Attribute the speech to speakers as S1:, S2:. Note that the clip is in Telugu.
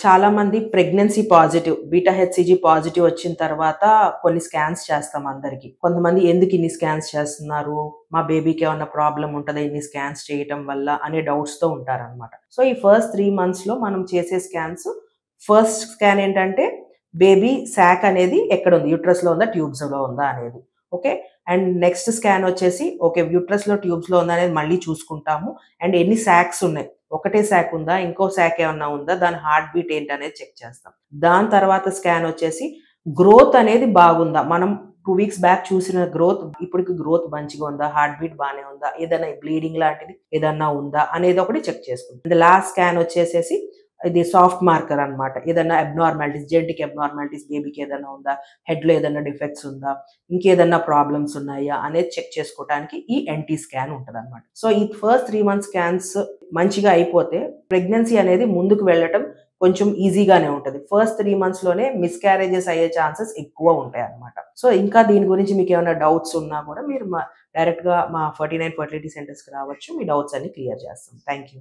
S1: చాలా మంది pregnancy positive, beta HCG positive వచ్చిన తర్వాత కొన్ని స్కాన్స్ చేస్తాం అందరికి. కొంతమంది ఎందుకు ఇన్ని స్కాన్స్ చేస్తున్నారు? మా బేబీకి ఏమన్నా ప్రాబ్లమ్ ఉంటదా ఇన్ని స్కాన్స్ చేయటం వల్ల అనే డౌట్స్‌తో ఉంటారనమాట. సో, ఈ ఫస్ట్ 3 మంత్స్‌లో మనం చేసే స్కాన్స్ ఫస్ట్ స్కాన్ ఏంటంటే బేబీ సాక్ అనేది ఎక్కడుంది? యూట్రస్‌లో ఉందా? ట్యూబ్స్‌లో ఉందా అనేది. ఓకే. అండ్ నెక్స్ట్ స్కాన్ వచ్చేసి ఓకే. యూట్రస్‌లో, ట్యూబ్స్‌లో ఉందా అనేది మళ్ళీ చూసుకుంటాము. అండ్ ఎన్ని సాక్స్ ఉన్నాయి? ఒకటే సాక్ ఉందా? ఇంకో సాక్ ఏమన్నా ఉందా? దాని హార్ట్ బీట్ ఏంటనేది చెక్ చేస్తాం. దాని తర్వాత స్కాన్ వచ్చేసి గ్రోత్ అనేది బాగుందా? మనం 2 వీక్స్ బ్యాక్ చూసిన గ్రోత్ ఇప్పటికి గ్రోత్ మంచిగా ఉందా? హార్ట్ బీట్ బానే ఉందా? ఏదైనా బ్లీడింగ్ లాంటిది ఏదన్నా ఉందా? అనేది ఒకటి చెక్ చేసుకుంటాం. లాస్ట్ స్కాన్ వచ్చేసేసి ఇది సాఫ్ట్ మార్కర్ అన్నమాట. ఏదైనా అబ్నార్మాలిటీస్, జెనెటిక్ అబ్నార్మాలిటీస్ బేబీకి ఏదైనా ఉందా? హెడ్‌లో ఏదైనా డిఫెక్ట్స్ ఉందా? ఇంకేదన్నా ప్రాబ్లమ్స్ ఉన్నాయా? అనేది చెక్ చేసుకోవటానికి ఈ ఎన్‌టీ స్కాన్ ఉంటదన్నమాట. సో, ఈ ఫస్ట్ 3 మంత్స్ స్కాన్స్ మంచిగా అయిపోతే ప్రెగ్నెన్సీ అనేది ముందుకు వెళ్ళటం కొంచెం ఈజీగానే ఉంటది. ఫస్ట్ 3 మంత్స్‌లోనే మిస్‌క్యారేజెస్ అయ్యే ఛాన్సెస్ ఎక్కువ ఉంటాయన్నమాట. సో, ఇంకా దీని గురించి మీకేమైనా డౌట్స్ ఉన్నా కూడా మీరు డైరెక్ట్‌గా మా 49 ఫెర్టిలిటీ సెంటర్స్‌కి రావచ్చు. మీ డౌట్స్ అన్ని క్లియర్ చేస్తాం. Thank you.